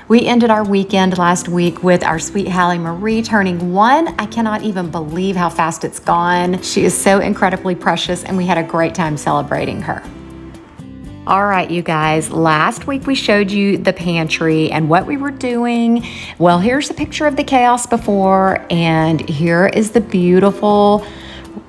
We ended our weekend last week with our sweet Hallie Marie turning 1. I cannot even believe how fast it's gone. She is so incredibly precious, and we had a great time celebrating her. All right, you guys, last week we showed you the pantry and what we were doing. Well, here's a picture of the chaos before, and here is the beautiful,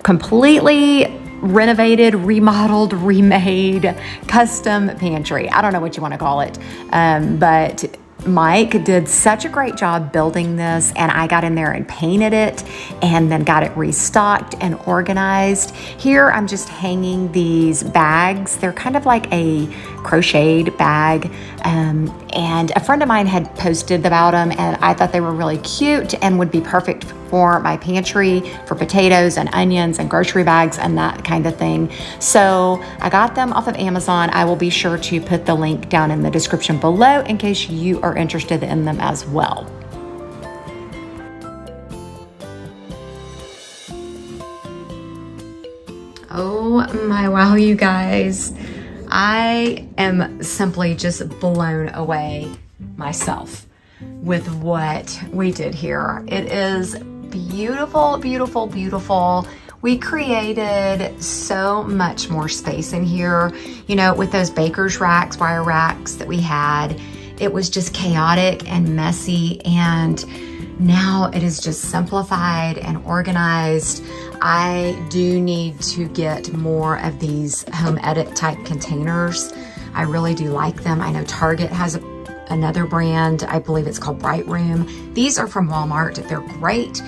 completely renovated, remodeled, remade, custom pantry. I don't know what you want to call it, but Mike did such a great job building this, and I got in there and painted it and then got it restocked and organized. Here I'm just hanging these bags. They're kind of like a crocheted bag, and a friend of mine had posted about them, and I thought they were really cute and would be perfect for my pantry for potatoes and onions and grocery bags and that kind of thing. So I got them off of Amazon. I will be sure to put the link down in the description below in case you are interested in them as well. Oh my wow, you guys. I am simply just blown away myself with what we did here. It is beautiful, beautiful, beautiful. We created so much more space in here. You know, with those baker's racks, wire racks that we had, it was just chaotic and messy, and now it is just simplified and organized. I do need to get more of these home edit type containers. I really do like them. I know Target has another brand. I believe it's called Bright Room. These are from Walmart. They're great.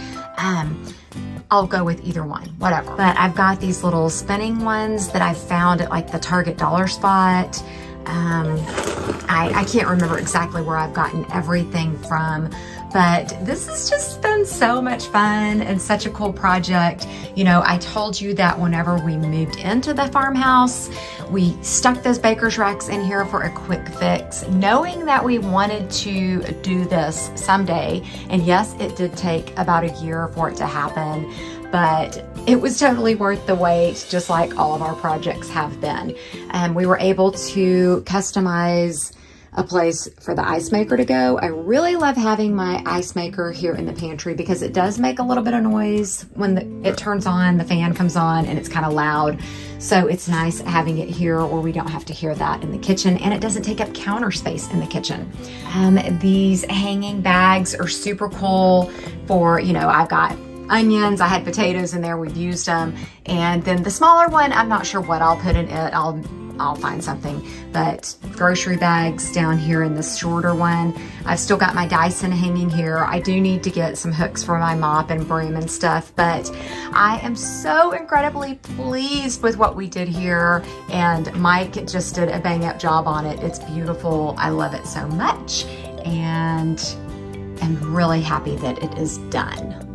I'll go with either one, whatever. But I've got these little spinning ones that I found at like the Target dollar spot. I can't remember exactly where I've gotten everything from, but this has just been so much fun and such a cool project. You know, I told you that whenever we moved into the farmhouse, we stuck those baker's racks in here for a quick fix, knowing that we wanted to do this someday. And yes, it did take about a year for it to happen, but it was totally worth the wait, just like all of our projects have been. We were able to customize a place for the ice maker to go. I really love having my ice maker here in the pantry because it does make a little bit of noise when it turns on, the fan comes on, and it's kind of loud. So it's nice having it here where we don't have to hear that in the kitchen, and it doesn't take up counter space in the kitchen. These hanging bags are super cool for, you know, I've got onions, I had potatoes in there, we've used them. And then the smaller one, I'm not sure what I'll put in it. I'll find something, but grocery bags down here in this shorter one. I've still got my Dyson hanging here. I do need to get some hooks for my mop and broom and stuff, but I am so incredibly pleased with what we did here, and Mike just did a bang up job on it. It's beautiful. I love it so much, and I'm really happy that it is done.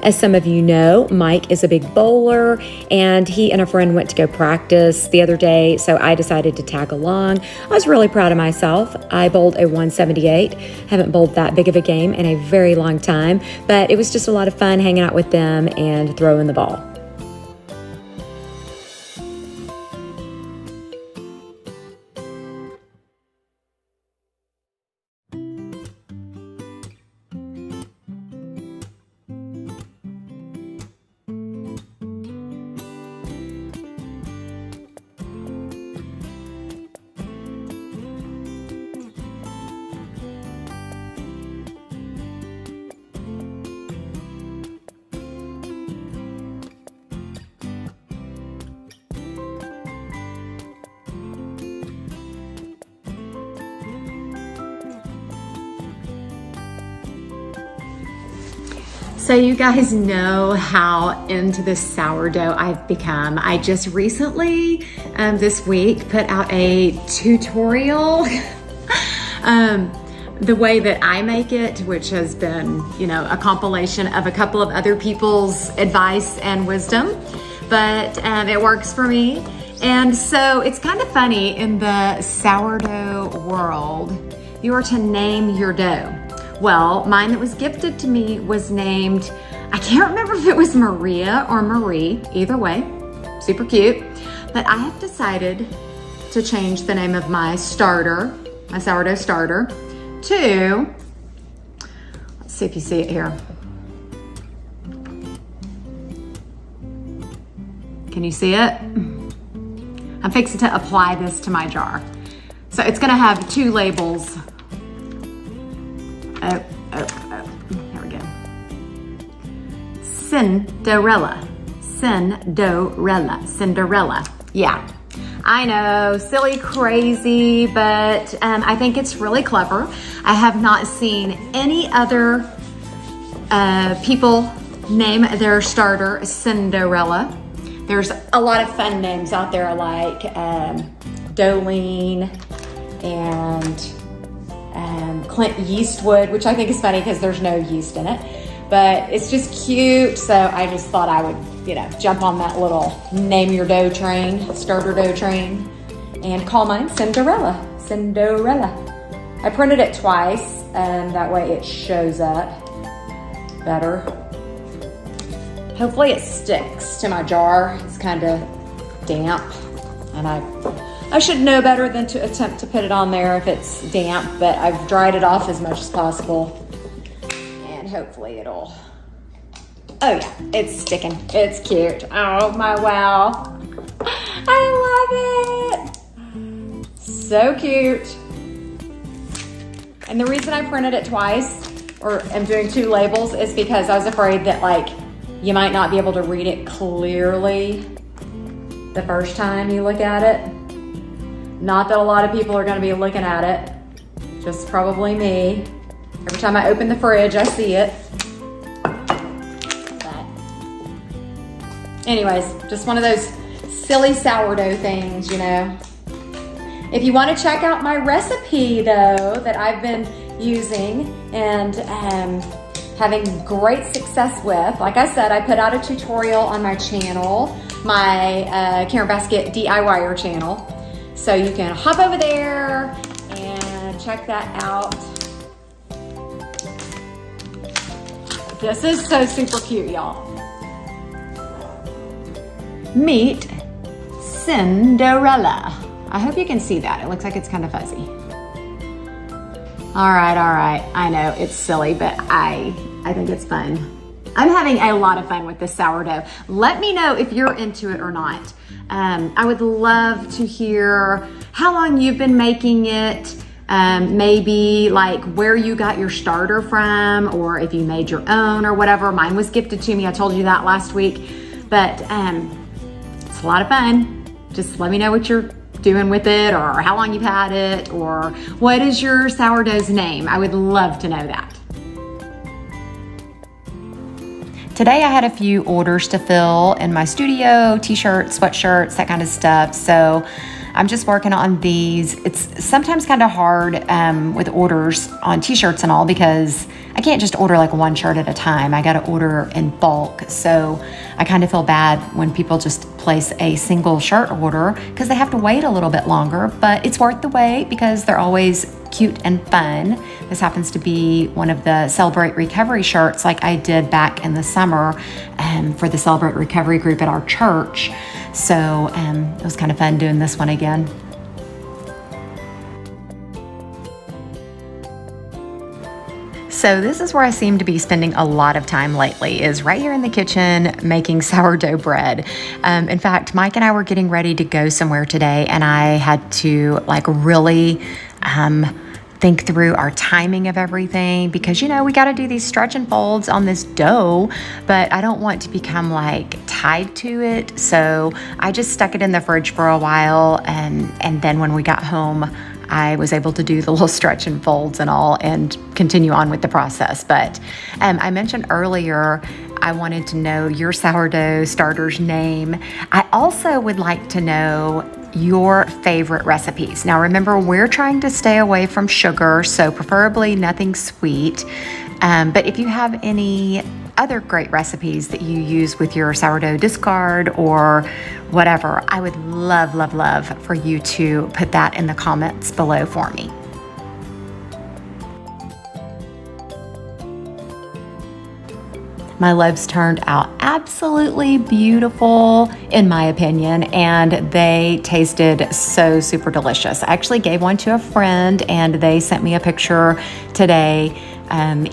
As some of you know, Mike is a big bowler, and he and a friend went to go practice the other day, so I decided to tag along. I was really proud of myself. I bowled a 178. Haven't bowled that big of a game in a very long time, but it was just a lot of fun hanging out with them and throwing the ball. So you guys know how into this sourdough I've become. I just recently, this week, put out a tutorial, the way that I make it, which has been, you know, a compilation of a couple of other people's advice and wisdom, but it works for me. And so it's kind of funny in the sourdough world, you are to name your dough. Well, mine that was gifted to me was named, I can't remember if it was Maria or Marie, either way, super cute. But I have decided to change the name of my starter my sourdough starter, to, let's see if you see it here. Can you see it? I'm fixing to apply this to my jar. So it's gonna have 2 labels. Here we go. Cinderella. Yeah, I know, silly, crazy, but I think it's really clever. I have not seen any other people name their starter Cinderella. There's a lot of fun names out there like Dolene and Clint Yeastwood, which I think is funny because there's no yeast in it, but it's just cute. So I just thought I would, jump on that little name your dough train, starter dough train, and call mine Cinderella. I printed it twice, and that way it shows up better. Hopefully it sticks to my jar. It's kind of damp, and I should know better than to attempt to put it on there if it's damp, but I've dried it off as much as possible, and hopefully it'll, oh yeah, it's sticking. It's cute. Oh my wow. I love it. So cute. And the reason I printed it twice, or am doing 2 labels, is because I was afraid that you might not be able to read it clearly the first time you look at it. Not that a lot of people are gonna be looking at it, just probably me. Every time I open the fridge, I see it. But anyways, just one of those silly sourdough things, If you wanna check out my recipe though, that I've been using and having great success with, like I said, I put out a tutorial on my channel, my Karen Basket DIYer channel. So you can hop over there and check that out. This is so super cute, y'all. Meet Cinderella. I hope you can see that. It looks like it's kind of fuzzy. All right. I know it's silly, but I think it's fun. I'm having a lot of fun with this sourdough. Let me know if you're into it or not. I would love to hear how long you've been making it, maybe where you got your starter from, or if you made your own or whatever. Mine was gifted to me. I told you that last week, but it's a lot of fun. Just let me know what you're doing with it, or how long you've had it, or what is your sourdough's name. I would love to know that. Today I had a few orders to fill in my studio, t-shirts, sweatshirts, that kind of stuff. So I'm just working on these. It's sometimes kind of hard with orders on t-shirts and all, because I can't just order 1 shirt at a time. I got to order in bulk. So I kind of feel bad when people just place a single shirt order, because they have to wait a little bit longer, but it's worth the wait because they're always cute and fun. This happens to be one of the Celebrate Recovery shirts like I did back in the summer for the Celebrate Recovery group at our church. So it was kind of fun doing this one again. So this is where I seem to be spending a lot of time lately, is right here in the kitchen making sourdough bread. In fact, Mike and I were getting ready to go somewhere today, and I had to really think through our timing of everything, because we got to do these stretch and folds on this dough, but I don't want to become tied to it. So I just stuck it in the fridge for a while, and then when we got home, I was able to do the little stretch and folds and all and continue on with the process. But I mentioned earlier, I wanted to know your sourdough starter's name. I also would like to know your favorite recipes. Now remember, we're trying to stay away from sugar, so preferably nothing sweet. But if you have any other great recipes that you use with your sourdough discard or whatever, I would love, love, love for you to put that in the comments below for me. My loaves turned out absolutely beautiful, in my opinion, and they tasted so super delicious. I actually gave one to a friend, and they sent me a picture today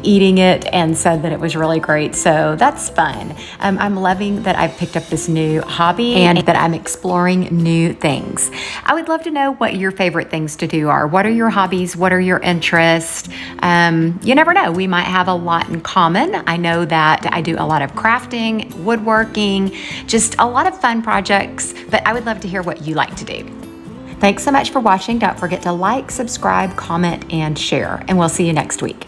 eating it and said that it was really great. So that's fun. I'm loving that I've picked up this new hobby and that I'm exploring new things. I would love to know what your favorite things to do are. What are your hobbies? What are your interests? You never know. We might have a lot in common. I know that I do a lot of crafting, woodworking, just a lot of fun projects, but I would love to hear what you like to do. Thanks so much for watching. Don't forget to like, subscribe, comment, and share, and we'll see you next week.